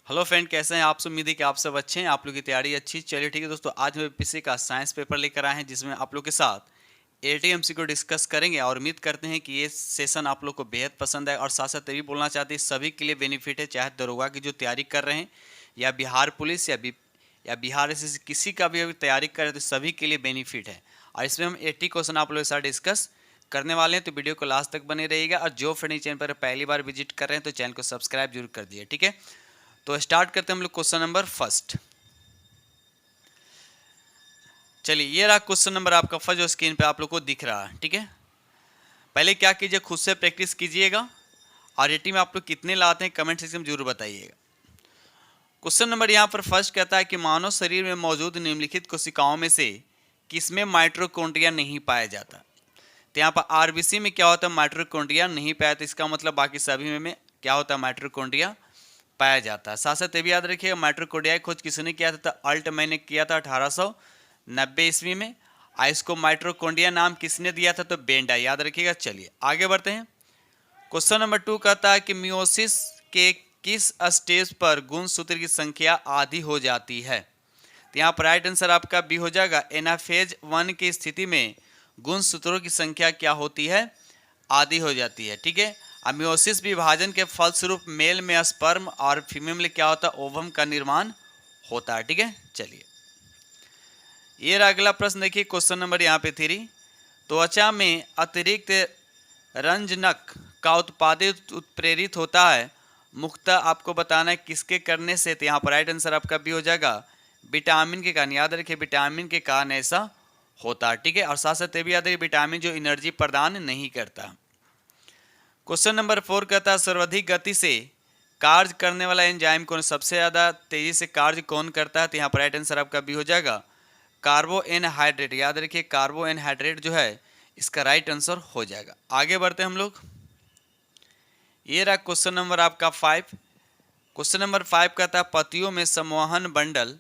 Hello friend, कैसे हैं आप सब। उम्मीद है कि आप सब अच्छे हैं, आप लोग की तैयारी अच्छी। चलिए ठीक है दोस्तों, आज हम पीसी का साइंस पेपर लेकर आए हैं जिसमें आप लोग के साथ एटीएमसी को डिस्कस करेंगे और उम्मीद करते हैं कि ये सेशन आप लोग को बेहद पसंद है। और साथ साथ ये भी बोलना चाहते हैं सभी के लिए बेनिफिट है, चाहे दरोगा की जो तैयारी कर रहे हैं या बिहार पुलिस या बिहार एसएससी किसी का भी अभी तैयारी कर रहे हैं तो सभी के लिए बेनिफिट है। और इसमें हम 80 क्वेश्चन आप लोग के साथ डिस्कस करने वाले हैं, तो वीडियो को लास्ट तक बने रहिएगा। और जो फ्रेंड चैनल पर पहली बार विजिट कर रहे हैं तो चैनल को सब्सक्राइब जरूर कर दिए, ठीक है। तो स्टार्ट करते हैं हम लोग क्वेश्चन नंबर फर्स्ट। चलिए, ये रहा क्वेश्चन नंबर आपका फर्स्ट जो स्क्रीन पे आप लोग को दिख रहा है, ठीक है। पहले क्या कीजिए, खुद से प्रैक्टिस कीजिएगा और रेटिंग में आप लोग कितने लाते हैं कमेंट सेक्शन में जरूर बताइएगा। क्वेश्चन नंबर यहाँ पर फर्स्ट कहता है कि मानव शरीर में मौजूद निम्नलिखित कोशिकाओं में से किसमें माइटोकॉन्ड्रिया नहीं पाया जाता। तो यहाँ पर आरबीसी में क्या होता है, माइटोकॉन्ड्रिया नहीं पाया, तो इसका मतलब बाकी सभी में क्या होता है, माइटोकॉन्ड्रिया पाया जाता है। साथ साथ ये भी याद रखिएगा माइटोकॉन्ड्रिया की खोज किसने किया था, तो अल्टमैन ने किया था 1890 ईस्वी में। और इसको माइटोकॉन्ड्रिया नाम किसने दिया था, तो बेंडा, याद रखिएगा। चलिए आगे बढ़ते हैं। क्वेश्चन नंबर 2 कहता है कि मियोसिस के किस स्टेज पर गुणसूत्र की संख्या आधी हो जाती है। तो यहाँ पर राइट आंसर आपका बी हो जाएगा। एनाफेज 1 की स्थिति में गुणसूत्रों की संख्या क्या होती है, आधी हो जाती है, ठीक है। मियोसिस विभाजन के फलस्वरूप मेल में स्पर्म और फीमेल में क्या होता है, ओवम का निर्माण होता है, ठीक है। चलिए ये रहा अगला प्रश्न, देखिए क्वेश्चन नंबर यहाँ पे 3। त्वचा में अतिरिक्त रंजनक का उत्पादित उत्प्रेरित होता है, मुख्यतः आपको बताना है किसके करने से। तो यहाँ पर राइट आंसर आपका भी हो जाएगा, विटामिन के कारण। याद रखिए विटामिन के कारण ऐसा होता है, ठीक है। और साथ साथ ये भी याद रखिए विटामिन जो एनर्जी प्रदान नहीं करता। क्वेश्चन नंबर 4 कहता है सर्वाधिक गति से कार्य करने वाला एंजाइम कौन, सबसे ज़्यादा तेजी से कार्य कौन करता है। तो यहाँ पर राइट आंसर आपका भी हो जाएगा, कार्बोएनहाइड्रेट। याद रखिए कार्बोएनहाइड्रेट जो है इसका राइट आंसर हो जाएगा। आगे बढ़ते हैं हम लोग। ये रहा क्वेश्चन नंबर आपका 5। क्वेश्चन नंबर 5 कहता है पतियों में संवहन बंडल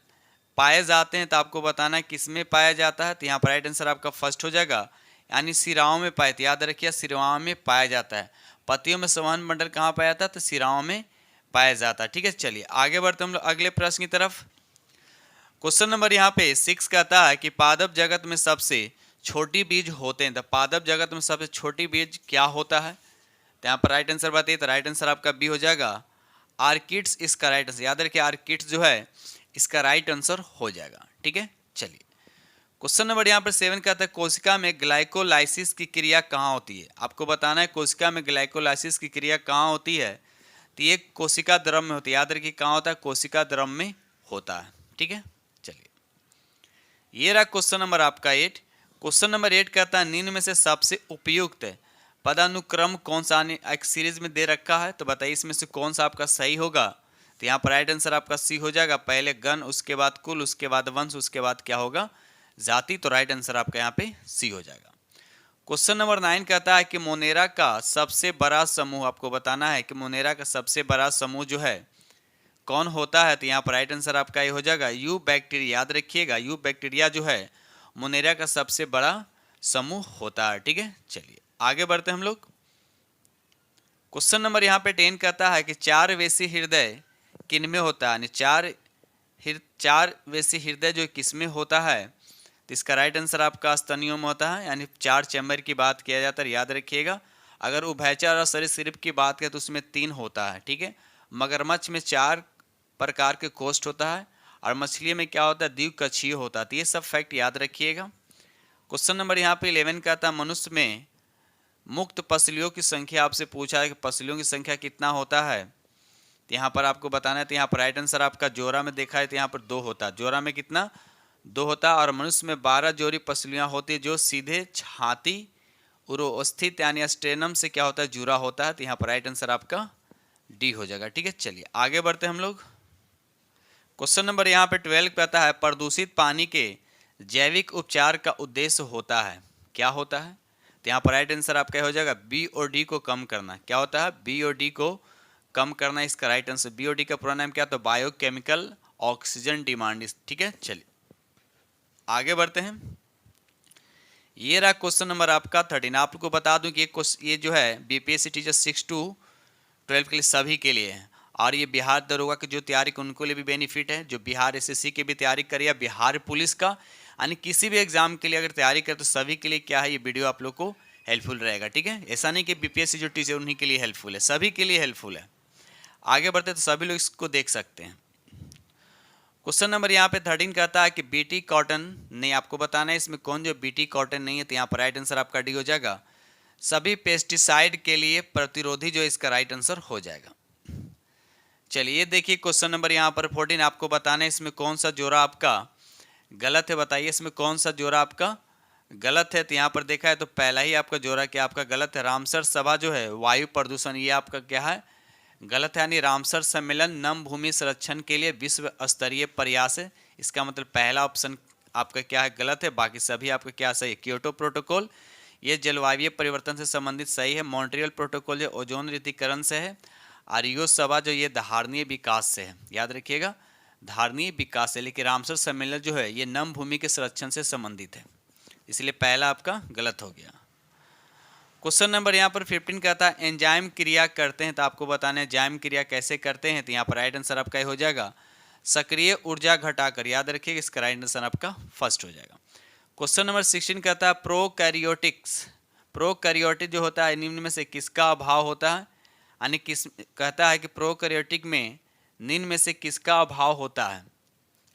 पाए जाते हैं, तो आपको बताना है किस में पाया जाता है। तो यहाँ पर राइट आंसर आपका फर्स्ट हो जाएगा, यानी सिराओं में पाए। तो याद रखिए सिराओं में पाया जाता है। पतियों में संवहन बंडल कहाँ पाया जाता है, तो सिराओं में पाया जाता है, ठीक है। चलिए आगे बढ़ते हम लोग अगले प्रश्न की तरफ। क्वेश्चन नंबर यहाँ पे 6 कहता है कि पादप जगत में सबसे छोटी बीज होते हैं। तो पादप जगत में सबसे छोटी बीज क्या होता है, तो यहाँ पर राइट आंसर बताइए। तो राइट आंसर आपका बी हो जाएगा, आर्किड्स इसका राइट आंसर। याद रखिए आर्किड्स जो है इसका राइट आंसर हो जाएगा, ठीक है। चलिए क्वेश्चन नंबर यहाँ पर 7 कहता है कोशिका में ग्लाइकोलाइसिस की क्रिया कहाँ होती है। आपको बताना है कोशिका में ग्लाइकोलाइसिस की क्रिया कहाँ होती है। तो ये कोशिका द्रव में होती है। याद रखिए कहाँ होता है, कोशिका द्रव में होता है, ठीक है। चलिए ये रहा क्वेश्चन नंबर आपका 8। क्वेश्चन नंबर 8 कहता है निम्न में से सबसे उपयुक्त पदानुक्रम कौन सा, एक सीरीज में दे रखा है, तो बताइए इसमें से कौन सा आपका सही होगा। तो यहाँ पर राइट आंसर आपका सी हो जाएगा, पहले गण, उसके बाद कुल, उसके बाद वंश, उसके बाद क्या होगा, जाति। तो राइट आंसर आपका यहाँ पे सी हो जाएगा। क्वेश्चन नंबर 9 कहता है कि मोनेरा का सबसे बड़ा समूह, आपको बताना है कि मोनेरा का सबसे बड़ा समूह जो है कौन होता है। तो यहाँ पर राइट आंसर आपका ये हो जाएगा यू बैक्टीरिया। याद रखिएगा यू बैक्टीरिया जो है मोनेरा का सबसे बड़ा समूह होता है, ठीक है। चलिए आगे बढ़ते हैं हम लोग। क्वेश्चन नंबर यहाँ पे 10 कहता है कि 4 वेसी हृदय किन में होता है, यानी 4 वेसी हृदय जो किस में होता है। तो इसका राइट आंसर आपका स्तनियों में होता है, यानी 4 चैम्बर की बात किया जाता है। याद रखिएगा अगर उभयचर और सरीसृप की बात करें तो उसमें 3 होता है, ठीक है। मगरमच्छ में 4 प्रकार के कोष्ठ होता है और मछली में क्या होता है, द्विकक्षीय होता है। तो ये सब फैक्ट याद रखिएगा। क्वेश्चन नंबर यहाँ पे 11 का था मनुष्य में मुक्त पसलियों की संख्या, आपसे पूछा है कि पसलियों की संख्या कितना होता है। तो यहाँ पर आपको बताना है। तो यहाँ पर राइट आंसर आपका जोरा में देखा है तो यहाँ पर 2 होता है। जोरा में कितना, 2 होता है। और मनुष्य में 12 जोड़ी पसलियाँ होती है जो सीधे छाती उरोस्थित यानी स्टेनम से क्या होता है, जुड़ा होता है। तो यहाँ पर राइट आंसर आपका डी हो जाएगा, ठीक है। चलिए आगे बढ़ते हैं हम लोग। क्वेश्चन नंबर यहाँ पे 12 पे आता है प्रदूषित पानी के जैविक उपचार का उद्देश्य होता है, क्या होता है। तो यहाँ पर राइट आंसर आपका हो जाएगा BOD को कम करना। क्या होता है, BOD को कम करना, इसका राइट आंसर। BOD का पूरा नाम क्या, तो बायोकेमिकल ऑक्सीजन डिमांड, ठीक है। चलिए आगे बढ़ते हैं। ये रहा क्वेश्चन नंबर आपका 13। आपको बता दूं कि ये जो है BPSC टीचर 6 to 12 के लिए सभी के लिए है। और ये बिहार दरोगा की जो तैयारी कर उनको लिए भी बेनिफिट है, जो बिहार एसएससी की भी तैयारी करे या बिहार पुलिस का यानी किसी भी एग्जाम के लिए अगर तैयारी करे तो सभी के लिए क्या है, ये वीडियो आप लोग को हेल्पफुल रहेगा। ठीक है, ऐसा नहीं कि बीपीएससी जो टीचर उन्हीं के लिए हेल्पफुल है, सभी के लिए हेल्पफुल है। आगे बढ़ते तो सभी लोग इसको देख सकते हैं। क्वेश्चन नंबर यहाँ पे 13 कहता है कि बीटी कॉटन नहीं, आपको बताना है इसमें कौन जो बीटी कॉटन नहीं है, तो यहाँ पर राइट आंसर आपका डी हो जाएगा। सभी पेस्टिसाइड के लिए प्रतिरोधी जो इसका राइट आंसर हो जाएगा। चलिए देखिए क्वेश्चन नंबर यहाँ पर 14 आपको बताना है इसमें कौन सा जोड़ा आपका गलत है, बताइए इसमें कौन सा जोड़ा आपका गलत है। तो यहाँ पर देखा है तो पहला ही आपका जोड़ा क्या आपका गलत है, रामसर सभा जो है वायु प्रदूषण, ये आपका क्या है गलत है, यानी रामसर सम्मेलन नम भूमि संरक्षण के लिए विश्व स्तरीय प्रयास है, इसका मतलब पहला ऑप्शन आपका क्या है गलत है, बाकी सभी आपका क्या सही है। क्योटो प्रोटोकॉल ये जलवायु परिवर्तन से संबंधित सही है। मॉन्ट्रियल प्रोटोकॉल जो ओजोन रिक्तीकरण से है। आर्यो सभा जो ये धारणीय विकास से है, याद रखिएगा धारणीय विकास है, लेकिन रामसर सम्मेलन जो है ये नम भूमि के संरक्षण से संबंधित है, इसलिए पहला आपका गलत हो गया। क्वेश्चन नंबर यहाँ पर 15 कहता है एंजाइम क्रिया करते हैं, तो आपको बताना है एंजाइम क्रिया कैसे करते हैं, तो यहाँ पर राइट आंसर आपका हो जाएगा सक्रिय ऊर्जा घटाकर, याद रखिएगा इसका राइट आंसर आपका फर्स्ट हो जाएगा। क्वेश्चन नंबर 16 कहता है प्रोकैरियोटिक्स, प्रोकैरियोटिक जो होता है निम्न में से किसका अभाव होता है, यानी किस कहता है कि प्रोकैरियोटिक में निम्न में से किसका अभाव होता है,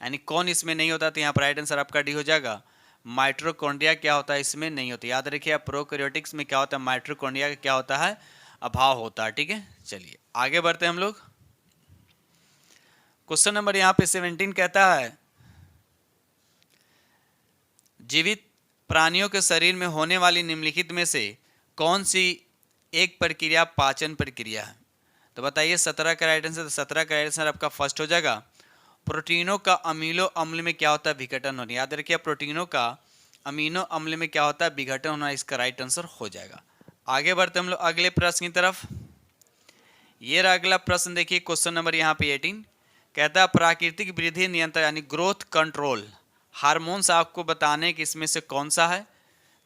यानी कौन इसमें नहीं होता, तो यहाँ पर राइट आंसर आपका डी हो जाएगा। माइटोकॉन्ड्रिया क्या होता है इसमें नहीं होता, याद रखिए आप प्रोकैरियोटिक्स में क्या होता है माइटोकॉन्ड्रिया का क्या होता है अभाव होता है। ठीक है, चलिए आगे बढ़ते हैं हम लोग। क्वेश्चन नंबर यहाँ पे 17 कहता है जीवित प्राणियों के शरीर में होने वाली निम्नलिखित में से कौन सी एक प्रक्रिया पाचन प्रक्रिया है, तो बताइए 17 का राइट आंसर, 17 का राइट आंसर आपका फर्स्ट हो जाएगा। प्रोटीनों का अमीनो अम्ल में क्या होता है विघटन होना, याद रखिए प्रोटीनों का अमीनो अम्ल में क्या होता है विघटन होना, इसका राइट आंसर हो जाएगा। आगे बढ़ते हम लोग अगले प्रश्न की तरफ। ये रहा अगला प्रश्न, देखिए क्वेश्चन नंबर यहाँ पे 18 कहता है प्राकृतिक वृद्धि नियंत्रण यानी ग्रोथ कंट्रोल हार्मोन्स आपको बताने कि इसमें से कौन सा है,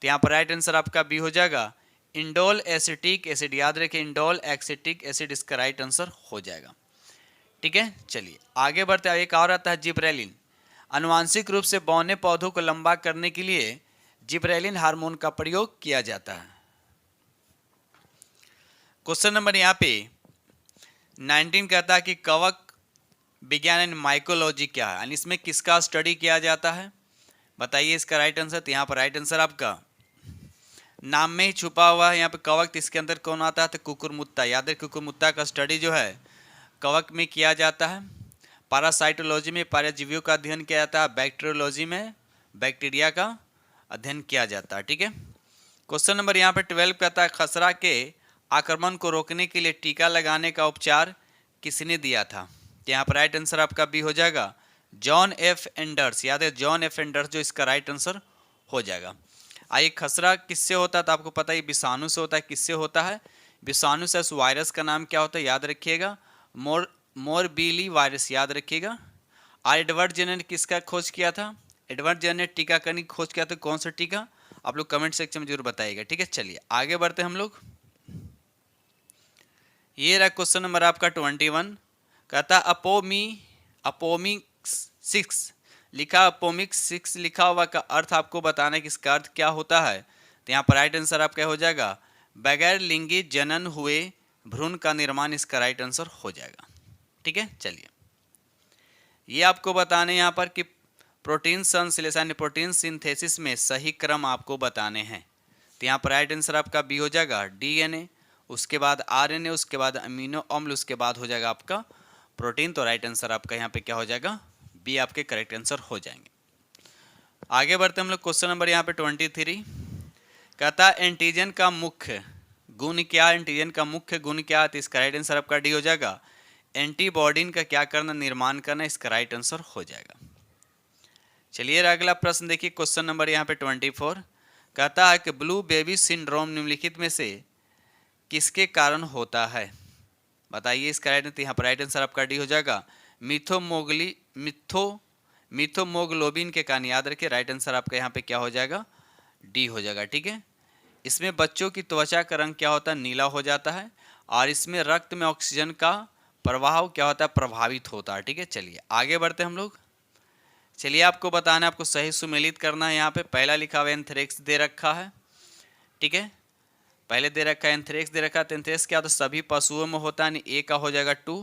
तो यहाँ पर राइट आंसर आपका बी हो जाएगा इंडोल एसिटिक एसिड, याद रखिए इंडोल एसिटिक एसिड इसका राइट आंसर हो जाएगा। ठीक है, चलिए आगे बढ़ते हैं। एक और आता है जिब्रेलिन, आनुवांशिक रूप से बौने पौधों को लंबा करने के लिए जिब्रेलिन हार्मोन का प्रयोग किया जाता है। क्वेश्चन नंबर यहाँ पे 19 कहता है कि कवक विज्ञान एंड माइकोलॉजी क्या है, यानी इसमें किसका स्टडी किया जाता है, बताइए इसका राइट आंसर, तो यहाँ पर राइट आंसर आपका नाम में ही छुपा हुआ है। यहाँ पे कवक, तो इसके अंदर कौन आता है, तो कुकुरमुत्ता, याद है कुकुरमुत्ता का स्टडी जो है कवक में किया जाता है। पैरासाइटोलॉजी में परजीवियों का अध्ययन किया जाता है, बैक्टीरियोलॉजी में बैक्टीरिया का अध्ययन किया जाता है। ठीक है, क्वेश्चन नंबर यहाँ पे 12 कहता है खसरा के आक्रमण को रोकने के लिए टीका लगाने का उपचार किसने दिया था, तो यहाँ पर राइट आंसर आपका बी हो जाएगा जॉन एफ एंडर्स, याद है जॉन एफ एंडर्स जो इसका राइट आंसर हो जाएगा। आइए खसरा किससे होता है, तो आपको पता है विषाणु से होता है, किससे होता है विषाणु से। उस वायरस का नाम क्या होता है, याद रखिएगा मोरबीली वायरस, याद रखिएगा। और एडवर्ड जेनर ने किसका खोज किया था, एडवर्ड जेनर ने टीकाकरण की खोज किया था, कौन सा टीका आप लोग कमेंट सेक्शन में जरूर बताइएगा। ठीक है, चलिए आगे बढ़ते हैं हम लोग। ये रहा क्वेश्चन नंबर आपका 21 कहता अपोमिक 6 लिखा, अपोमिक 6 लिखा हुआ का अर्थ आपको बताना है कि इसका अर्थ क्या होता है, तो यहाँ पर राइट आंसर आपका हो जाएगा बगैर लिंगी जनन हुए भ्रूण का निर्माण, इसका राइट आंसर हो जाएगा। ठीक है, चलिए ये आपको बताने यहाँ पर कि प्रोटीन संश्लेषण प्रोटीन सिंथेसिस में सही क्रम आपको बताने हैं, तो यहाँ पर राइट आंसर आपका बी हो जाएगा डीएनए, उसके बाद आरएनए, उसके बाद अमीनो अम्ल, उसके बाद हो जाएगा आपका प्रोटीन, तो राइट आंसर आपका यहाँ पे क्या हो जाएगा बी आपके करेक्ट आंसर हो जाएंगे। आगे बढ़ते हम लोग क्वेश्चन नंबर यहाँ पे 23 कहता है एंटीजन का मुख्य गुण क्या, एंटीजन का मुख्य गुण क्या है, तो इसका राइट आंसर आपका डी हो जाएगा एंटीबॉडी का क्या करना निर्माण करना, इसका राइट आंसर हो जाएगा। चलिए अगला प्रश्न देखिए क्वेश्चन नंबर यहाँ पे 24 कहता है कि ब्लू बेबी सिंड्रोम निम्नलिखित में से किसके कारण होता है, बताइए इसका राइट आंसर, यहाँ पर राइट आंसर आपका डी हो जाएगा मिथोमोग्लोबिन के कारण, याद रखिए राइट आंसर आपका यहाँ पे क्या हो जाएगा डी हो जाएगा। ठीक है, इसमें बच्चों की त्वचा का रंग क्या होता है नीला हो जाता है, और इसमें रक्त में ऑक्सीजन का प्रवाह क्या होता है, प्रभावित होता है। ठीक है, चलिए आगे बढ़ते हैं हम लोग। चलिए आपको बताना है, आपको सही सुमेलित करना है। यहाँ पे पहला लिखा हुआ एंथ्रेक्स दे रखा है। ठीक है, पहले दे रखा है एंथ्रेक्स दे रखा है। तो एंथ्रेक्स क्या होता है, सभी पशुओं में होता है। ए का हो जाएगा 2,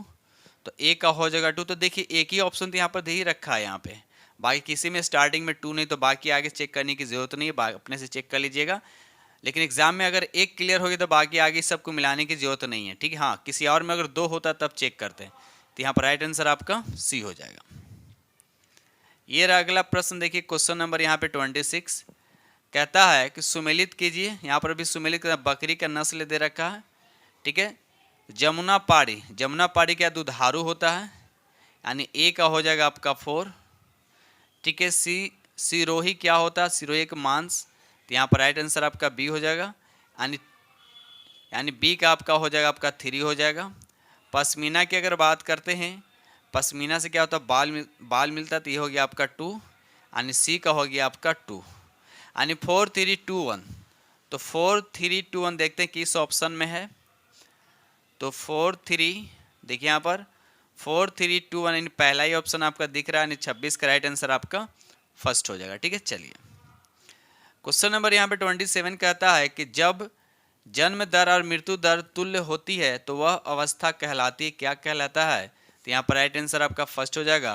तो ए का हो जाएगा 2। तो देखिए एक ही ऑप्शन तो यहाँ पर दे ही रखा है यहाँ पे, बाकी किसी में स्टार्टिंग में 2 नहीं, तो बाकी आगे चेक करने की जरूरत नहीं है, अपने से चेक कर लीजिएगा। लेकिन एग्जाम में अगर एक क्लियर हो गया तो बाकी आगे सबको मिलाने की जरूरत नहीं है। ठीक है, हाँ किसी और में अगर 2 होता तब चेक करते हैं। तो यहाँ पर राइट आंसर आपका सी हो जाएगा। ये रहा अगला प्रश्न, देखिए क्वेश्चन नंबर यहाँ पे 26 कहता है कि सुमेलित कीजिए। यहाँ पर भी सुमेलित बकरी का नस्ल दे रखा है। ठीक है, जमुना पाड़ी, जमुना पाड़ी क्या दुधारू होता है, यानी ए का हो जाएगा आपका 4। ठीक है, सिरोही क्या होता है, सिरोही का मांस, तो यहाँ पर राइट आंसर आपका बी हो जाएगा, यानी बी का आपका हो जाएगा आपका 3 हो जाएगा। पश्मीना की अगर बात करते हैं, पश्मीना से क्या होता है, बाल मिलता है, तो ये हो गया आपका 2, यानी सी का हो गया आपका 2, यानी 4 3 2 1। तो 4 3 2 1 देखते हैं किस ऑप्शन में है। तो 4 3, देखिए यहाँ पर 4 3 2 1, यानी पहला ही ऑप्शन आपका दिख रहा है, यानी 26 का राइट आंसर आपका फर्स्ट हो जाएगा। ठीक है, चलिए क्वेश्चन नंबर यहाँ पे 27 कहता है कि जब जन्म दर और मृत्यु दर तुल्य होती है तो वह अवस्था कहलाती है, क्या कहलाता है। तो यहाँ पर राइट आंसर आपका फर्स्ट हो जाएगा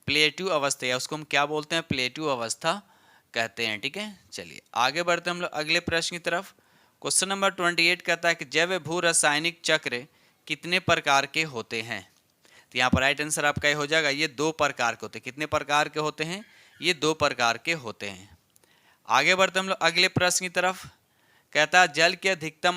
प्लेटिव अवस्था, या उसको हम क्या बोलते हैं, प्लेटिव अवस्था कहते हैं। ठीक है, चलिए आगे बढ़ते हैं हम लोग अगले प्रश्न की तरफ। क्वेश्चन नंबर 28 कहता है कि जैव भू रासायनिक चक्र कितने प्रकार के होते हैं। तो यहाँ पर राइट आंसर आपका ये हो जाएगा, ये 2 प्रकार के होते हैं। कितने प्रकार के होते हैं, ये 2 प्रकार के होते हैं। आगे बढ़ते हम लोग अगले प्रश्न की तरफ। कहता है जल की अधिकतम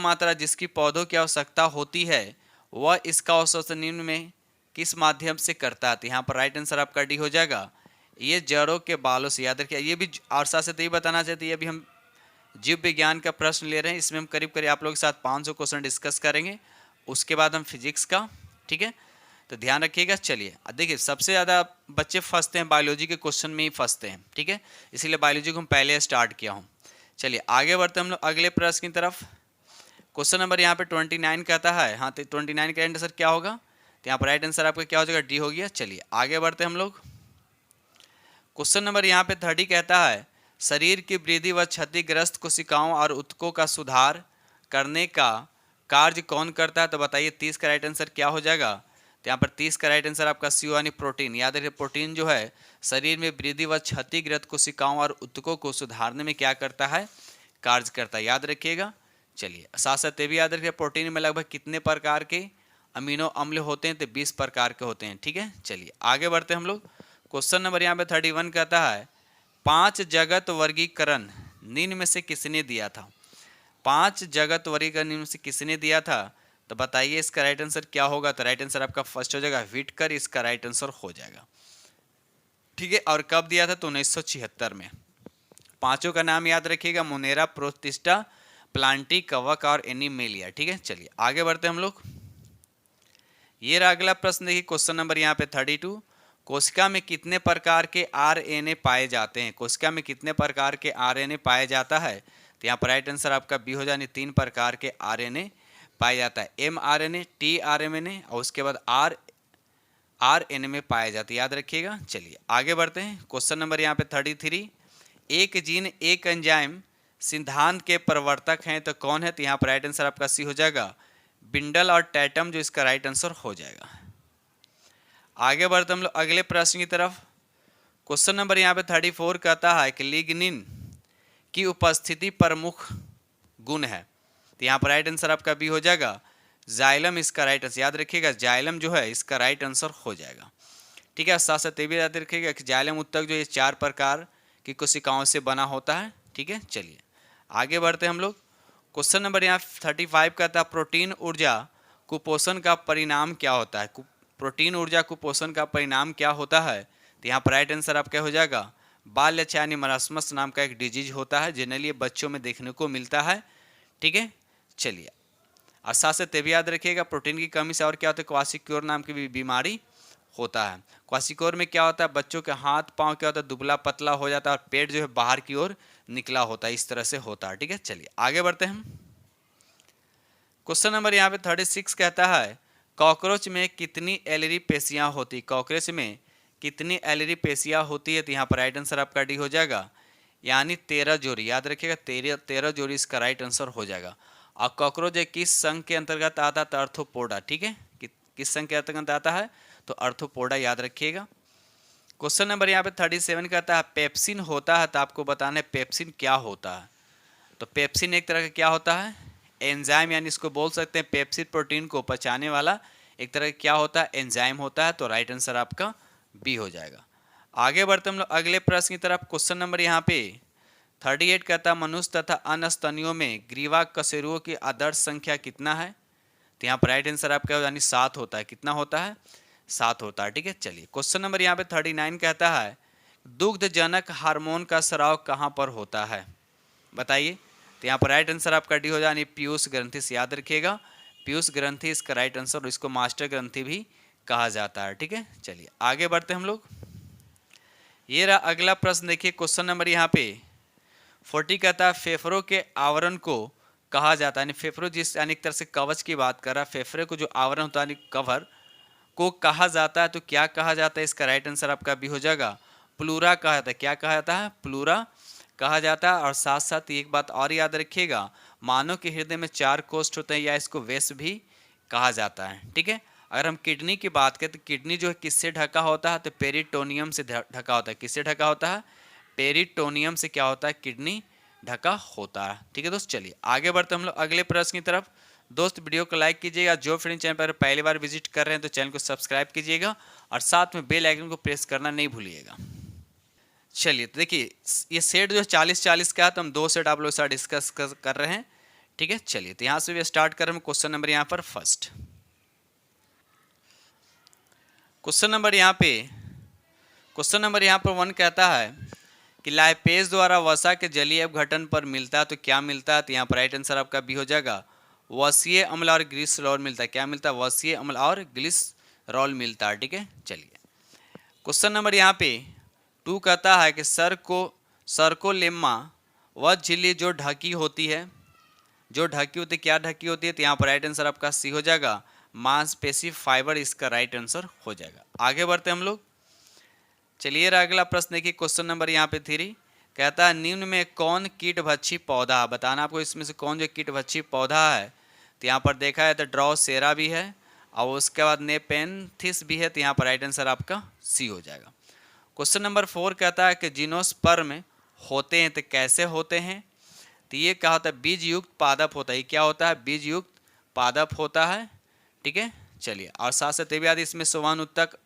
मात्रा जिसकी पौधों की आवश्यकता होती है वह इसका औसत निम्न में किस माध्यम से करता है। तो यहाँ पर राइट आंसर आपका डी हो जाएगा, ये जड़ों के बालों से। याद रखिए, ये भी और साथ साथ ये बताना चाहते हैं, अभी हम जीव विज्ञान का प्रश्न ले रहे हैं, इसमें हम करीब करीब आप लोगों के साथ 500 क्वेश्चन डिस्कस करेंगे, उसके बाद हम फिजिक्स का। ठीक है, तो ध्यान रखिएगा। चलिए देखिए, सबसे ज़्यादा बच्चे फंसते हैं बायोलॉजी के क्वेश्चन में ही फंसते हैं। ठीक है, इसीलिए बायोलॉजी को हम पहले स्टार्ट किया हूँ। चलिए आगे बढ़ते हम लोग अगले प्रश्न की तरफ। क्वेश्चन नंबर यहाँ पे 29 कहता है, हाँ तो 29 का आंसर क्या होगा, तो यहाँ पर राइट आंसर आपका क्या हो जाएगा, डी हो गया। चलिए आगे बढ़ते हम लोग। क्वेश्चन नंबर यहाँ पे 30 कहता है शरीर की वृद्धि व क्षतिग्रस्त कोशिकाओं और ऊतकों का सुधार करने का कार्य कौन करता है। तो बताइए 30 का राइट आंसर क्या हो जाएगा। तो यहाँ पर 30 का राइट आंसर आपका सी यानी प्रोटीन। याद रखिए, प्रोटीन जो है शरीर में वृद्धि व क्षतिग्रस्त कोशिकाओं और ऊतकों को सुधारने में क्या करता है, कार्य करता है। याद रखिएगा। चलिए साथ साथ ये भी याद रखिए, प्रोटीन में लगभग कितने प्रकार के अमीनो अम्ल होते हैं, तो 20 प्रकार के होते हैं। ठीक है, चलिए आगे बढ़ते हैं हम लोग। क्वेश्चन नंबर यहाँ पे 31 कहता है 5 जगत वर्गीकरण निम्न में से किसने दिया था। 5 जगत वर्गीकरण निम्न में से किसने दिया था, तो बताइए इसका राइट आंसर क्या होगा। तो राइट आंसर आपका फर्स्ट हो जाएगा व्हिटकर, इसका राइट आंसर हो जाएगा। ठीक है, और कब दिया था, तो 1976 में। पांचों का नाम याद रखिएगा, मोनेरा, प्रोटिस्टा, प्लांटी, कवक और एनीमेलिया। ठीक है, चलिए आगे बढ़ते हैं हम लोग। ये रहा अगला प्रश्न, देखिए क्वेश्चन नंबर यहाँ पे 32। कोशिका में कितने प्रकार के आरएनए पाए जाते हैं। कोशिका में कितने प्रकार के आरएनए पाया जाता है, तो यहाँ पर राइट आंसर आपका बी हो जाए, 3 प्रकार के आरएनए पाया जाता है। mRNA, tRNA और उसके बाद RNA में पाया जाता है। याद रखिएगा। चलिए आगे बढ़ते हैं। क्वेश्चन नंबर यहाँ पे 33। एक जीन एक एंजाइम सिद्धांत के प्रवर्तक हैं, तो कौन है। तो यहाँ पर राइट आंसर आपका सी हो जाएगा, बिंडल और टैटम, जो इसका राइट आंसर हो जाएगा। आगे बढ़ते हम लोग अगले प्रश्न की तरफ। क्वेश्चन नंबर यहाँ पे 34 कहता है कि लिग्निन की उपस्थिति प्रमुख गुण है। तो यहाँ पर राइट आंसर आपका बी हो जाएगा, जाइलम, इसका राइट आंसर। याद रखिएगा, जाइलम जो है इसका राइट आंसर हो जाएगा। ठीक है, साथ साथ ये भी याद रखिएगा कि जाइलम उत्तक जो ये 4 प्रकार की कोशिकाओं से बना होता है। ठीक है, चलिए आगे बढ़ते हैं हम लोग। क्वेश्चन नंबर यहाँ 35 कहता है प्रोटीन ऊर्जा कुपोषण का परिणाम क्या होता है। प्रोटीन ऊर्जा कुपोषण का परिणाम क्या होता है, तो यहाँ पर राइट आंसर आपका हो जाएगा, बाल्यछा यानी मरासमस नाम का एक डिजीज होता है, जनरली बच्चों में देखने को मिलता है। ठीक है, चलिए और साथ साथ ये भी याद रखिएगा, प्रोटीन की कमी से और क्या होता है, क्वासिक्योर नाम की भी बीमारी होता है। क्वासिक्योर में क्या होता है, बच्चों के हाथ पांव क्या होता है, दुबला पतला हो जाता है और पेट जो है बाहर की ओर निकला होता है, इस तरह से होता है। ठीक है, चलिए आगे बढ़ते हैं हम। क्वेश्चन नंबर यहाँ पे 36 कहता है कॉकरोच में कितनी एलरी पेशियां होती, कॉकरोच में कितनी एलरी पेशियां होती है, तो यहाँ पर राइट आंसर आपका डी हो जाएगा, यानी 13 जोड़ी। याद रखिएगा 13 जोड़ी इसका राइट आंसर हो जाएगा। और कॉकरोच किस संघ के अंतर्गत आता है, तो आर्थ्रोपोडा। ठीक है, किस संघ के अंतर्गत आता है, तो आर्थ्रोपोडा, याद रखिएगा। क्वेश्चन नंबर यहाँ पे 37 कहता है पेप्सिन होता है, तो आपको बताना है पेप्सिन क्या होता है। तो पेप्सिन एक तरह का क्या होता है, एंजाइम, यानी इसको बोल सकते हैं पेप्सिन प्रोटीन को पचाने वाला एक तरह का क्या होता है, एंजाइम होता है। तो राइट आंसर आपका बी हो जाएगा। आगे बढ़ते हम लोग अगले प्रश्न की तरफ। क्वेश्चन नंबर यहाँ पे 38 कहता है मनुष्य तथा अन्य स्तनियों में ग्रीवा कशेरुओं की आदर्श संख्या कितना है, तो यहाँ पर राइट आंसर आपका यानी 7 होता है। कितना होता है, 7 होता है। ठीक है, चलिए क्वेश्चन नंबर यहाँ पे 39 कहता है दुग्धजनक हार्मोन का स्राव कहाँ पर होता है, बताइए। तो यहाँ पर राइट आंसर आपका डी हो जाए, पीयूष ग्रंथि से, याद रखिएगा पीयूष ग्रंथि इसका राइट आंसर, और इसको मास्टर ग्रंथि भी कहा जाता है। ठीक है, चलिए आगे बढ़ते हम लोग। ये रहा अगला प्रश्न, देखिए क्वेश्चन नंबर यहाँ पे 40 कहता है फेफड़ों के आवरण को कहा जाता है, यानी फेफड़ों जिस यानी एक तरह से कवच की बात कर रहा है, फेफड़े को जो आवरण होता है यानी कवर को कहा जाता है, तो क्या कहा जाता है, इसका राइट आंसर आपका भी हो जाएगा, प्लूरा कहा जाता है। क्या कहा जाता है, प्लूरा कहा जाता है। और साथ साथ एक बात और याद रखिएगा, मानव के हृदय में 4 कोष्ठ होते हैं, या इसको वेस भी कहा जाता है। ठीक है, अगर हम किडनी की बात करें तो किडनी जो है किससे ढका होता है, तो पेरिटोनियम से ढका होता है। किससे ढका होता है, पेरिटोनियम से क्या होता है, किडनी ढका होता है। ठीक है दोस्त, चलिए आगे बढ़ते हम लोग अगले प्रश्न की तरफ। दोस्त वीडियो को लाइक कीजिएगा, जो फ्रेंड चैनल पर पहली बार विजिट कर रहे हैं तो चैनल को सब्सक्राइब कीजिएगा, और साथ में बेल आइकन को प्रेस करना नहीं भूलिएगा। चलिए तो देखिए ये सेट जो 40-40 का है, तो हम 2 सेट आप लोग साथ डिस्कस कर रहे हैं। ठीक है, चलिए तो यहाँ से भी स्टार्ट कर रहे हैं। क्वेश्चन नंबर यहाँ पर फर्स्ट क्वेश्चन नंबर यहाँ पर 1 कहता है कि लाइपेज द्वारा वसा के जलीय अपघटन पर मिलता है, तो क्या मिलता है, तो यहाँ पर राइट आंसर आपका बी हो जाएगा, वसीय अम्ल और ग्लिसरॉल मिलता है। क्या मिलता है, वसीय अम्ल और ग्लिसरॉल मिलता है। ठीक है, चलिए क्वेश्चन नंबर यहाँ पे 2 कहता है कि सर्कोलेम्मा वह झिल्ली जो ढकी होती है, क्या ढकी होती है, तो यहाँ पर राइट आंसर आपका सी हो जाएगा, मांसपेशी फाइबर, इसका राइट आंसर हो जाएगा। आगे बढ़ते हम लोग। चलिए अगला प्रश्न देखिए क्वेश्चन नंबर यहाँ पे 3 कहता है निम्न में कौन कीटभक्षी पौधा, बताना आपको इसमें से कौन जो कीटभक्षी पौधा है। तो यहाँ पर देखा है तो ड्रॉसेरा भी है, और उसके बाद नेपेंथिस भी है, तो यहाँ पर राइट आंसर आपका सी हो जाएगा। क्वेश्चन नंबर 4 कहता है कि जिनोस्पर्म होते हैं तो कैसे होते हैं, तो ये क्या होता है, बीज युक्त पादप होता है। क्या होता है, बीज युक्त पादप होता है। ठीक है, चलिए और साथ साथ ये भी याद इसमें सोवान उत्तक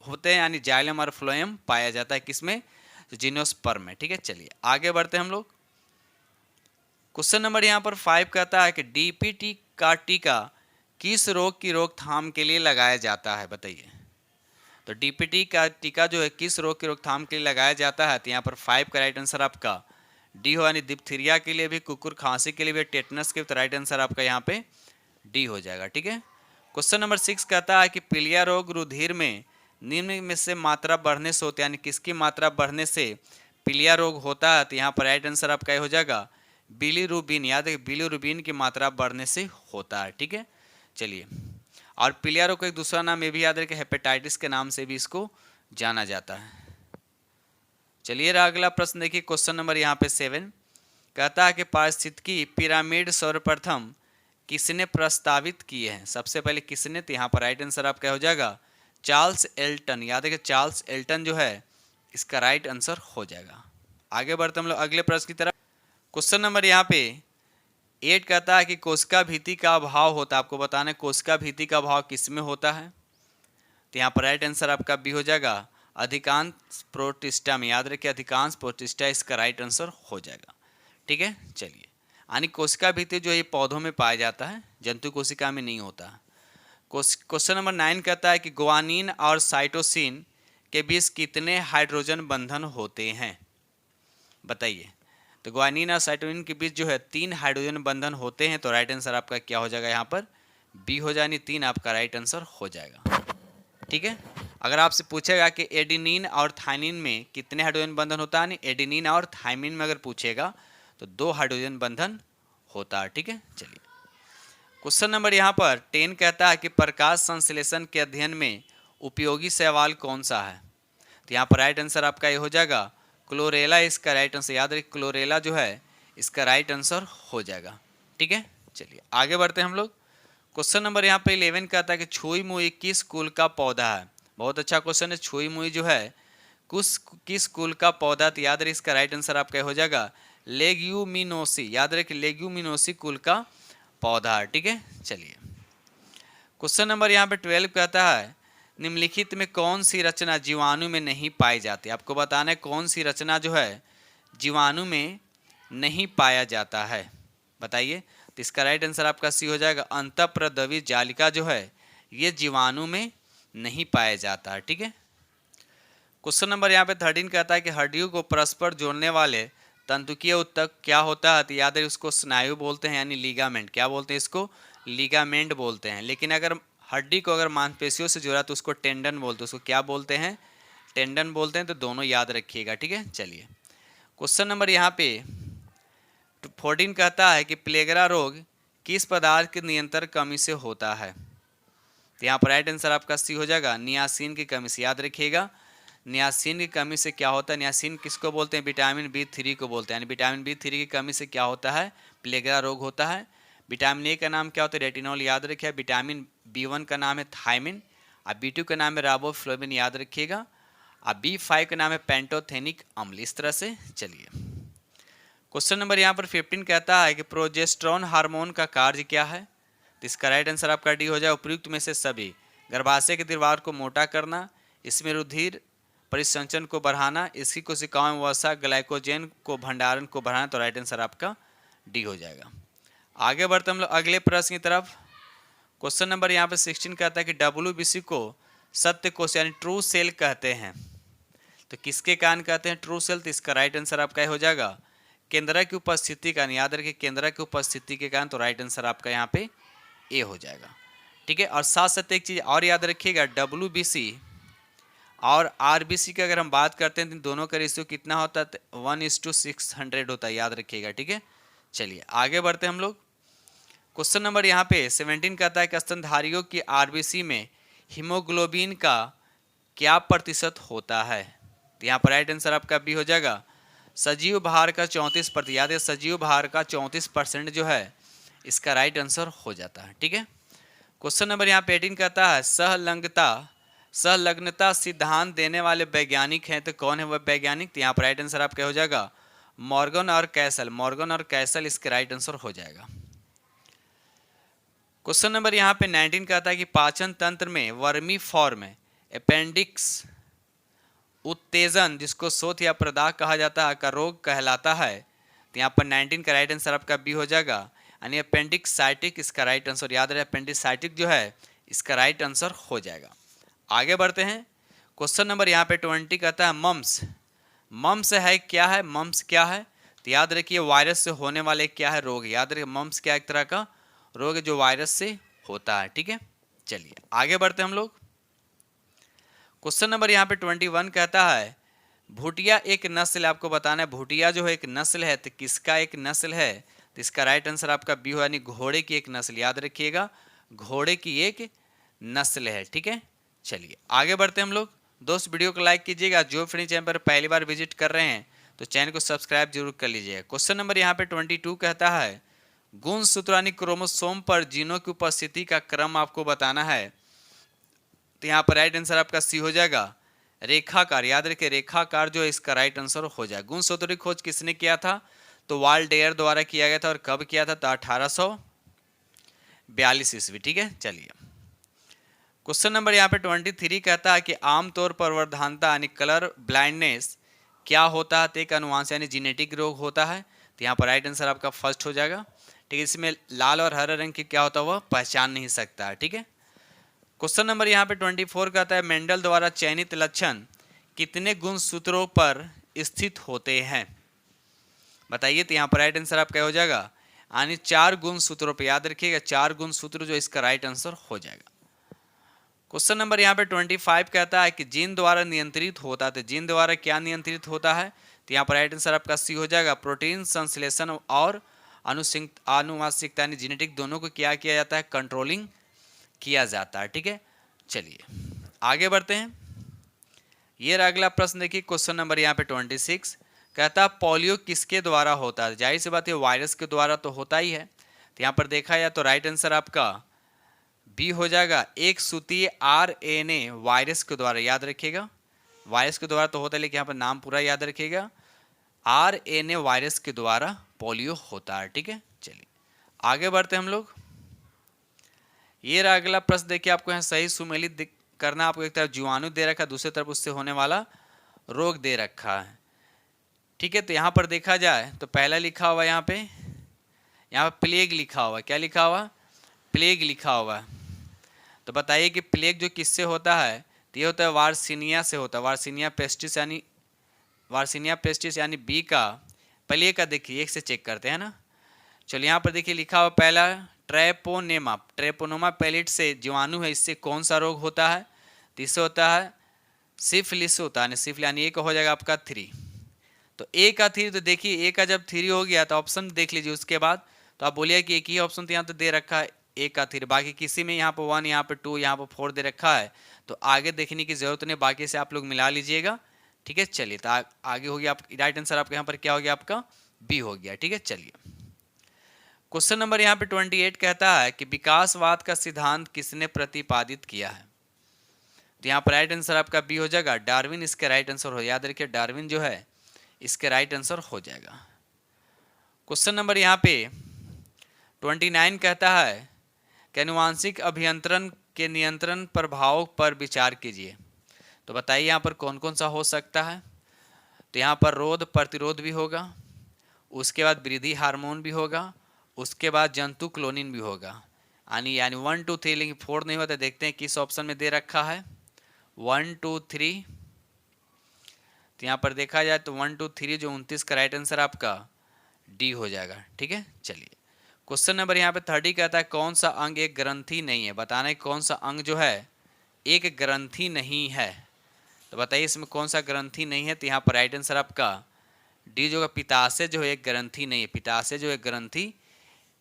होते हैं, यानी जाइलम और फ्लोएम पाया जाता है किसमें, तो जिनोस्पर्म में। ठीक है, चलिए आगे बढ़ते हैं हम लोग। क्वेश्चन नंबर यहाँ पर 5 कहता है कि डीपीटी का टीका किस रोग की रोकथाम के लिए लगाया जाता है, बताइए। तो डीपीटी का टीका जो है किस रोग की रोकथाम के लिए लगाया जाता है, तो यहाँ पर 5 का राइट आंसर आपका डी हो, यानी डिप्थीरिया के लिए भी, कुकुर खांसी के लिए भी, टेटनस के लिए, तो राइट आंसर आपका यहाँ पे डी हो जाएगा। ठीक है, क्वेश्चन नंबर 6 कहता है कि पीलिया रोग रुधिर में निम्न में से मात्रा बढ़ने से होता है, यानी किसकी मात्रा बढ़ने से पीलिया रोग होता है, तो यहाँ पर राइट आंसर आपका ये हो जाएगा बिलीरुबिन। याद है बिलीरुबिन की मात्रा बढ़ने से होता है। ठीक है, चलिए और पीलिया रोग का एक दूसरा नाम ये भी याद रखें, हेपेटाइटिस के नाम से भी इसको जाना जाता है। चलिए अगला प्रश्न देखिए क्वेश्चन नंबर यहाँ पे 7 कहता है कि पारिस्थितिकी पिरामिड सर्वप्रथम किसने प्रस्तावित किए हैं, सबसे पहले किसने, तो यहाँ पर राइट आंसर आपका हो जाएगा चार्ल्स एल्टन। याद है कि चार्ल्स एल्टन जो है इसका राइट आंसर हो जाएगा। आगे बढ़ते हम लोग अगले प्रश्न की तरफ। क्वेश्चन नंबर यहाँ पे 8 कहता है कि कोशिका भित्ति का अभाव होता है, आपको बताना है कोशिका भित्ति का अभाव किसमें होता है, तो यहाँ पर राइट आंसर आपका बी हो जाएगा अधिकांश प्रोटिस्टा में। याद रखिए अधिकांश प्रोटिस्टा इसका राइट आंसर हो जाएगा। ठीक है, चलिए यानी कोशिका भित्ति जो है पौधों में पाया जाता है, जंतु कोशिका में नहीं होता। क्वेश्चन नंबर 9 कहता है कि ग्वानिन और साइटोसिन के बीच कितने हाइड्रोजन बंधन होते हैं, बताइए। तो ग्वानिन और साइटोसिन के बीच जो है 3 हाइड्रोजन बंधन होते हैं, तो राइट आंसर आपका क्या हो जाएगा, यहाँ पर बी हो जाए, 3 आपका राइट आंसर हो जाएगा। ठीक है, अगर आपसे पूछेगा कि एडेनिन और थाइमिन में कितने हाइड्रोजन बंधन होता है, एडेनिन और थाइमिन में अगर पूछेगा तो 2 हाइड्रोजन बंधन होता है। ठीक है, चलिए क्वेश्चन नंबर यहाँ पर 10 कहता है कि प्रकाश संश्लेषण के अध्ययन में उपयोगी शैवाल कौन सा है। तो यहाँ पर राइट आंसर आपका ये हो जाएगा क्लोरेला, इसका राइट आंसर याद रखिए, क्लोरेला जो है इसका राइट आंसर हो जाएगा। ठीक है, चलिए आगे बढ़ते हैं हम लोग। क्वेश्चन नंबर यहाँ पे 11 कहता है कि छुई मुई किस कुल का पौधा है। बहुत अच्छा क्वेश्चन है। छुई मुई जो है किस कुल का पौधा, तो याद रखिए इसका राइट आंसर आपका हो जाएगा लेग्यूमिनोसी। याद रखिए लेग्यूमिनोसी कुल का पौधा है। ठीक है, चलिए क्वेश्चन नंबर यहाँ पे 12 कहता है निम्नलिखित में कौन सी रचना जीवाणु में नहीं पाई जाती। आपको बताना है कौन सी रचना जो है जीवाणु में नहीं पाया जाता है, बताइए। तो इसका राइट आंसर आपका सी हो जाएगा अंतःप्रद्रवी जालिका जो है ये जीवाणु में नहीं पाया जाता है। ठीक है, क्वेश्चन नंबर यहाँ पे 13 कहता है कि हड्डियों को परस्पर जोड़ने वाले तंतुकीय ऊतक क्या होता है। तो याद है उसको स्नायु बोलते हैं, यानी लीगामेंट। क्या बोलते हैं इसको? लीगामेंट बोलते हैं। लेकिन अगर हड्डी को अगर मांसपेशियों से जोड़ा तो उसको टेंडन बोलते हैं। उसको क्या बोलते हैं? टेंडन बोलते हैं। तो दोनों याद रखिएगा। ठीक है, चलिए क्वेश्चन नंबर यहाँ पे 14 कहता है कि प्लेगरा रोग किस पदार्थ की निरंतर कमी से होता है। तो यहाँ पर राइट आंसर आपका सी हो जाएगा नियासिन की कमी से। याद रखिएगा नियासिन की कमी से क्या होता है। नियासिन किसको बोलते हैं? विटामिन B3 को बोलते हैं। यानी विटामिन B3 की कमी से क्या होता है? प्लेगरा रोग होता है। विटामिन ए का नाम क्या होता है? रेटिनॉल। याद रखिए। विटामिन B1 का नाम है थायमिन, और B2 का नाम है राइबोफ्लाविन। याद रखिएगा। और B5 का नाम है पेंटोथेनिक अम्ल। इस तरह से चलिए क्वेश्चन नंबर यहाँ पर 15 कहता है कि प्रोजेस्टेरोन हार्मोन का कार्य क्या है। तो इसका राइट आंसर आपका डी हो जाए उपयुक्त में से सभी। गर्भाशय की दीवार को मोटा करना, इसमें रुधिर परिसंचरण को बढ़ाना, इसकी कोशिकाओं में वसा ग्लाइकोजन को भंडारण को बढ़ाना। तो राइट आंसर आपका डी हो जाएगा। आगे बढ़ते हम लोग अगले प्रश्न की तरफ। क्वेश्चन नंबर यहाँ पे 16 कहता है कि WBC को सत्य कोश यानी ट्रू सेल कहते हैं। तो किसके कारण कहते हैं ट्रू सेल? तो इसका राइट आंसर आपका हो जाएगा केंद्र की उपस्थिति का। याद रखिए केंद्र की उपस्थिति के कारण। तो राइट आंसर आपका यहाँ पे ए हो जाएगा। ठीक है, और साथ साथ एक चीज़ और याद रखिएगा WBC और RBC की अगर हम बात करते हैं तो दोनों का रेशियो कितना होता है? 1:600 होता है। याद रखिएगा। ठीक है, चलिए आगे बढ़ते हैं हम लोग। क्वेश्चन नंबर यहाँ पे 17 कहता है कि स्तनधारियों की RBC में हीमोग्लोबिन का क्या प्रतिशत होता है। तो यहाँ पर राइट आंसर आपका बी हो जाएगा सजीव भार का 34%। याद है सजीव भार का 34% जो है इसका राइट आंसर हो जाता है। ठीक है, क्वेश्चन नंबर यहाँ पे 18 कहता है सहलग्नता सिद्धांत देने वाले वैज्ञानिक हैं। तो कौन है वह वैज्ञानिक? तो यहाँ पर राइट आंसर आपका हो जाएगा मॉर्गन और कैसल। मॉर्गन और कैसल इसके राइट आंसर हो जाएगा। क्वेश्चन नंबर यहाँ पे 19 कहता है कि पाचन तंत्र में वर्मी फॉर्म अपेंडिक्स उत्तेजन जिसको शोथ या प्रदाह कहा जाता है का रोग कहलाता है। तो यहाँ पर 19 का राइट आंसर आपका बी हो जाएगा यानी अपेंडिक्साइटिक इसका राइट आंसर। याद रहे अपेंडिक्साइटिक जो है इसका राइट आंसर हो जाएगा। आगे बढ़ते हैं। क्वेश्चन नंबर यहाँ पे 20 कहता है मम्स है क्या है? मम्स क्या है? तो याद रखिए वायरस से होने वाले क्या है रोग। याद रखिए मम्स क्या एक तरह का रोग है जो वायरस से होता है। ठीक है, चलिए आगे बढ़ते हैं हम लोग। क्वेश्चन नंबर यहाँ पे 21 कहता है भूटिया एक नस्ल है। आपको बताना है भूटिया जो है एक नस्ल है। तो किसका एक नस्ल है? तो इसका राइट आंसर आपका बी हो यानी घोड़े की एक नस्ल। याद रखिएगा घोड़े की एक नस्ल है। ठीक है, चलिए आगे बढ़ते हैं हम लोग। दोस्त वीडियो को लाइक कीजिएगा। जो फ्रेंड चैनल पर पहली बार विजिट कर रहे हैं तो चैनल को सब्सक्राइब जरूर कर लीजिएगा। क्वेश्चन नंबर यहाँ पे 22 कहता है गुणसूत्र यानी क्रोमोसोम पर जीनों की उपस्थिति का क्रम आपको बताना है। तो यहाँ पर राइट आंसर आपका सी हो जाएगा रेखाकार। याद रखिए रेखाकार जो है इसका राइट आंसर हो जाएगा। गुणसूत्र की खोज किसने किया था? तो वाल्डेयर द्वारा किया गया था। और कब किया था? तो 1842 ईस्वी। ठीक है, चलिए क्वेश्चन नंबर यहाँ पे 23 कहता है कि आमतौर पर वर्धानता यानी कलर ब्लाइंडनेस क्या होता है? तो एक अनुवांशिक यानी जेनेटिक रोग होता है। तो यहाँ पर राइट आंसर आपका फर्स्ट हो जाएगा। ठीक है, इसमें लाल और हरे रंग की क्या होता है वह पहचान नहीं सकता है। ठीक है, क्वेश्चन नंबर यहाँ पे 24 कहता है मेंडल द्वारा चयनित लक्षण कितने गुणसूत्रों पर स्थित होते हैं? बताइए। तो यहाँ पर राइट आंसर आपका हो जाएगा यानी 4 गुणसूत्रों पर। याद रखिएगा 4 गुणसूत्र जो इसका राइट आंसर हो जाएगा। क्वेश्चन नंबर यहाँ पे 25 कहता है कि जीन द्वारा नियंत्रित होता है। तो जीन द्वारा क्या नियंत्रित होता है? तो यहाँ पर राइट आंसर आपका सी हो जाएगा प्रोटीन संश्लेषण और आनुवांशिकता यानी जेनेटिक दोनों को क्या किया जाता है, कंट्रोलिंग किया जाता है। ठीक है, चलिए आगे बढ़ते हैं। ये रहा अगला प्रश्न, देखिए क्वेश्चन नंबर यहाँ पे 26 कहता है पोलियो किसके द्वारा होता है। जाहिर सी बात है वायरस के द्वारा तो होता ही है। तो यहाँ पर देखा जाए तो राइट आंसर आपका बी हो जाएगा, एक सूतीय RNA वायरस के द्वारा। याद रखिएगा वायरस के द्वारा तो होता है, लेकिन यहाँ पर नाम पूरा याद रखिएगा, RNA वायरस के द्वारा पोलियो होता है। ठीक है, चलिए आगे बढ़ते हैं हम लोग। ये रहा अगला प्रश्न, देखिए आपको यहाँ सही सुमेलित करना। आपको एक तरफ जीवाणु दे रखा है, दूसरी तरफ उससे होने वाला रोग दे रखा है। ठीक है, तो यहाँ पर देखा जाए तो पहला लिखा हुआ यहाँ पे प्लेग लिखा हुआ। क्या लिखा हुआ, प्लेग लिखा हुआ। तो बताइए कि प्लेग जो किससे होता है, तो ये होता है वार्सिनिया से होता है। वार्सिनिया पेस्टिस यानी बी का। पहले का देखिए एक से चेक करते हैं ना। चलिए यहाँ पर देखिए लिखा हुआ पहला ट्रेपोनोमा पैलिट से जीवाणु है, इससे कौन सा रोग होता है, तो इससे होता है सिफिलिस होता है। सिफिलिस यानी ए का हो जाएगा आपका 3। तो ए का 3, तो देखिए ए का जब 3 हो गया तो ऑप्शन देख लीजिए उसके बाद। तो आप बोलिए कि एक ही ऑप्शन तो यहाँ तो दे रखा है ए का 3, बाकी किसी में यहाँ पर 1, यहाँ पर 2, यहाँ पर 4 दे रखा है। तो आगे देखने की जरूरत नहीं, बाकी से आप लोग मिला लीजिएगा। ठीक है, चलिए तो आगे हो गया आप राइट आंसर आपका यहाँ पर क्या हो गया, आपका बी हो गया। ठीक है, चलिए क्वेश्चन नंबर यहाँ पे 28 कहता है कि विकासवाद का सिद्धांत किसने प्रतिपादित किया है। तो यहाँ पर राइट आंसर आपका बी हो जाएगा, डार्विन इसके राइट आंसर हो। याद रखिए डार्विन जो है इसके राइट आंसर हो जाएगा। क्वेश्चन नंबर यहाँ पे 29 कहता है कि आनुवांशिक अभियंत्रण के नियंत्रण प्रभाव पर विचार कीजिए। तो बताइए यहाँ पर कौन कौन सा हो सकता है। तो यहाँ पर रोध प्रतिरोध भी होगा, उसके बाद वृद्धि हार्मोन भी होगा, उसके बाद जंतु क्लोनिन भी होगा। यानी 1 2 3, लेकिन 4 नहीं होता। देखते हैं किस ऑप्शन में दे रखा है 1 2 3। तो यहाँ पर देखा जाए तो 1 2 3 जो 29 का राइट आंसर आपका डी हो जाएगा। ठीक है, चलिए क्वेश्चन नंबर यहाँ पे 30 कहता है कौन सा अंग एक ग्रंथि नहीं है। बताना है कौन सा अंग जो है एक ग्रंथि नहीं है। तो बताइए इसमें कौन सा ग्रंथि नहीं है। तो यहाँ पर राइट आंसर आपका डी जो है पित्ताशय जो है एक ग्रंथि नहीं है। पित्ताशय जो एक ग्रंथि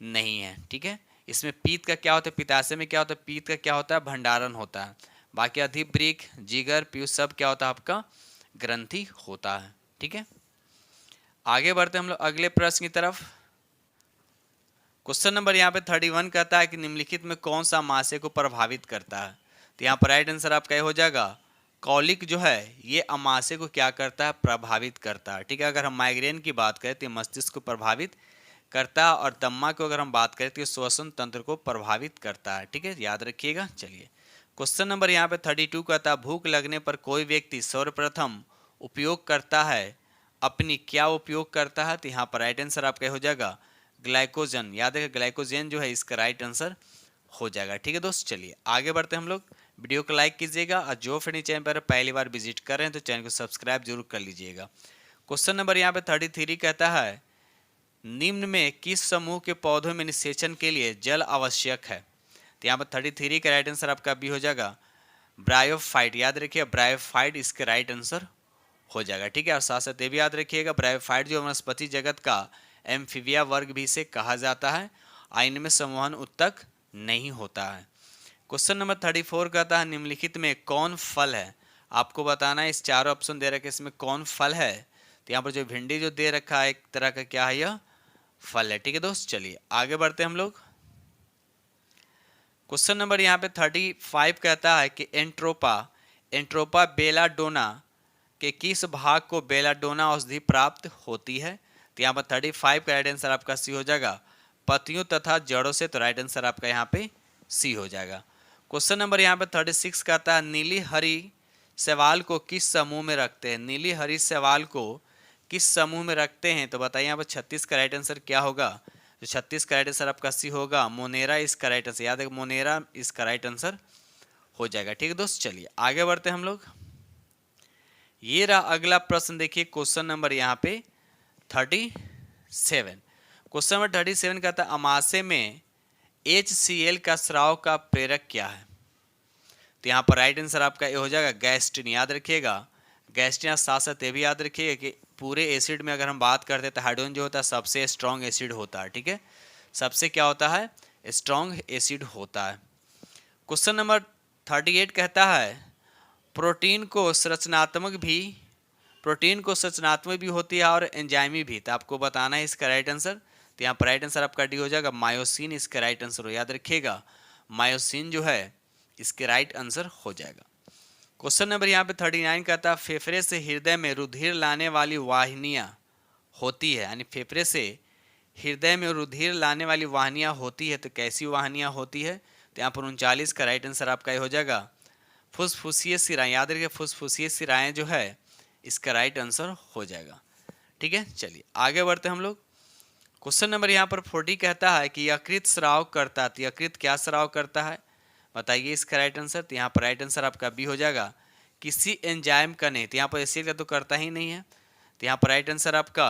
नहीं है। ठीक है, इसमें पीत का क्या होता है, पित्ताशय में क्या होता है, पीत का क्या होता है, भंडारण होता है। बाकी अधिवृक्क, जिगर, पीयूष सब क्या होता है आपका ग्रंथि होता है। ठीक है, आगे बढ़ते हम लोग अगले प्रश्न की तरफ। क्वेश्चन नंबर यहाँ पे 31 कहता है कि निम्नलिखित में कौन सा अमाशय को प्रभावित करता है। तो यहाँ पर राइट आंसर आपका हो जाएगा कॉलिक जो है ये अमाशय को क्या करता है, प्रभावित करता है। ठीक है, अगर हम माइग्रेन की बात करें तो मस्तिष्क को प्रभावित करता है, और दम्मा को अगर हम बात करें तो ये श्वसन तंत्र को प्रभावित करता है। ठीक है, याद रखिएगा। चलिए क्वेश्चन नंबर यहाँ पे 32 कहता है भूख लगने पर कोई व्यक्ति सर्वप्रथम उपयोग करता है अपनी क्या उपयोग करता है। तो यहाँ पर राइट आंसर आपका हो जाएगा ग्लाइकोजन। याद रखिए ग्लाइकोजन जो है इसका राइट आंसर हो जाएगा। ठीक है दोस्त, चलिए आगे बढ़ते हैं हम लोग। वीडियो को लाइक कीजिएगा, और जो फ्रेंड चैनल पर पहली बार विजिट कर रहे हैं तो चैनल को सब्सक्राइब जरूर कर लीजिएगा। क्वेश्चन नंबर यहाँ पे 33 कहता है निम्न में किस समूह के पौधों में निषेचन के लिए जल आवश्यक है। तो यहाँ पर 33 का राइट आंसर आपका भी हो जाएगा ब्रायोफाइट। याद रखिए ब्रायोफाइट इसके राइट आंसर हो जाएगा। ठीक है, और साथ साथ ये भी याद रखिएगा ब्रायोफाइट जो वनस्पति जगत का एम्फीबिया वर्ग भी से कहा जाता है, इनमें संवहन उत्तक नहीं होता है। क्वेश्चन नंबर 34 कहता है निम्नलिखित में कौन फल है। आपको बताना है, इस चारों ऑप्शन दे रखे इसमें कौन फल है। तो यहाँ पर जो भिंडी जो दे रखा है एक तरह का क्या है, यह फल है। ठीक है दोस्त, चलिए आगे बढ़ते हैं हम लोग। क्वेश्चन नंबर यहाँ पे 35 कहता है कि एंट्रोपा बेलाडोना के किस भाग को बेलाडोना औषधि प्राप्त होती है। तो यहाँ पर 35 का राइट आंसर आपका सी हो जाएगा पत्तियों तथा जड़ों से। तो राइट आंसर आपका यहाँ पे सी हो जाएगा। क्वेश्चन नंबर यहाँ पे 36 कहता है नीली हरी शैवाल को किस समूह में रखते हैं। नीली हरी शैवाल को किस समूह में रखते हैं। तो बताइए यहाँ पर 36 का राइट आंसर क्या होगा। तो 36 का राइट आंसर आपका सी होगा मोनेरा इसका राइट आंसर। याद है मोनेरा इसका राइट आंसर हो जाएगा। ठीक है दोस्त, चलिए आगे बढ़ते हैं हम लोग। ये रहा अगला प्रश्न, देखिए क्वेश्चन नंबर यहाँ पे 37। क्वेश्चन नंबर 37 कहता है अमाशय में HCl का स्राव का प्रेरक क्या है। तो यहाँ पर राइट आंसर आपका ये हो जाएगा गैस्ट्रिन। याद रखिएगा गैस्ट्रिन साथ साथ ये भी याद रखिएगा कि पूरे एसिड में अगर हम बात करते हैं तो हाइड्रोजन जो होता है सबसे स्ट्रॉन्ग एसिड होता है, ठीक है, सबसे क्या होता है, स्ट्रॉन्ग एसिड होता है। क्वेश्चन नंबर 38 कहता है प्रोटीन को संरचनात्मक भी होती है और एंजाइमी भी, तो आपको बताना है इसका राइट आंसर। तो यहाँ पर राइट आंसर आपका डी हो जाएगा, मायोसिन इसका राइट आंसर हो, याद रखिएगा मायोसिन जो है इसके राइट आंसर हो जाएगा। क्वेश्चन नंबर यहाँ पे 39 कहता है फेफड़े से हृदय में रुधिर लाने वाली वाहिनियाँ होती है, यानी फेफड़े से हृदय में रुधिर लाने वाली वाहिनियाँ होती है, तो कैसी वाहिनियाँ होती है, तो यहाँ पर 39 का राइट आंसर आपका ये हो जाएगा फुसफुसीय सिराएं, याद रखिए फुसफुसीय सिराएं जो है इसका राइट आंसर हो जाएगा, ठीक है। चलिए आगे बढ़ते हम लोग। क्वेश्चन नंबर यहाँ पर 40 कहता है कि यकृत स्राव करता है, तो यकृत क्या स्राव करता है, बताइए इसका राइट आंसर। तो यहाँ पर राइट आंसर आपका बी हो जाएगा, किसी एंजाइम का नहीं, तो यहाँ पर एसिड का तो करता ही नहीं है, तो यहाँ पर राइट आंसर आपका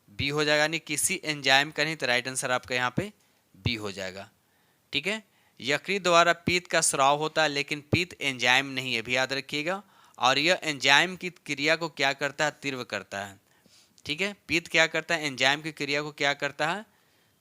बी हो जाएगा, यानी किसी एंजाइम का नहीं, तो राइट आंसर आपका यहाँ पे बी हो जाएगा, ठीक है। यकृत द्वारा पीत का स्राव होता है, लेकिन पीत एंजाइम नहीं है, भी याद रखिएगा, और यह एंजाइम की क्रिया को क्या करता है, तीव्र करता है, ठीक है। पीत क्या करता है, एंजाइम की क्रिया को क्या करता है,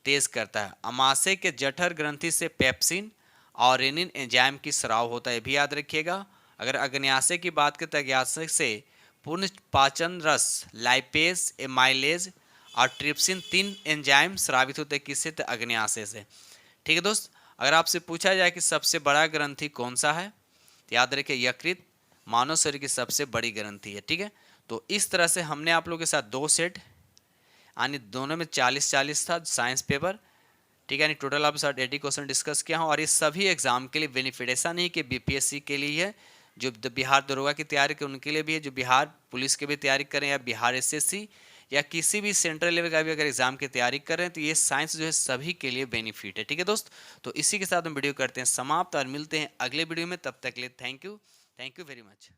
तेज करता है। अमाशय के जठर ग्रंथि से पेप्सिन और रेनिन एंजाइम की स्राव होता है, भी याद रखिएगा। अगर अग्न्याशय की बात करें तो अग्न्याशय से पूर्ण पाचन रस, लाइपेज, एमाइलेज और ट्रिप्सिन 3 एंजाइम स्रावित होते हैं, किससे, तो अग्न्याशय से, ठीक है दोस्त। अगर आपसे पूछा जाए कि सबसे बड़ा ग्रंथि कौन सा है, तो याद रखिए यकृत मानव शरीर की सबसे बड़ी ग्रंथि है, ठीक है। तो इस तरह से हमने आप लोगों के साथ 2 सेट यानी दोनों में 40-40 था साइंस पेपर, ठीक है, यानी टोटल आपके साथ 80 क्वेश्चन डिस्कस किया हूँ। और ये सभी एग्जाम के लिए बेनिफिट, ऐसा नहीं कि बीपीएससी के लिए है, जो बिहार दरोगा की तैयारी कर उनके लिए भी है, जो बिहार पुलिस की भी तैयारी करें या बिहार एसएससी या किसी भी सेंट्रल लेवल का भी अगर एग्जाम की तैयारी कर रहे हैं, तो ये साइंस जो है सभी के लिए बेनिफिट है, ठीक है दोस्त। तो इसी के साथ हम वीडियो करते हैं समाप्त और मिलते हैं अगले वीडियो में, तब तक के लिए थैंक यू वेरी मच।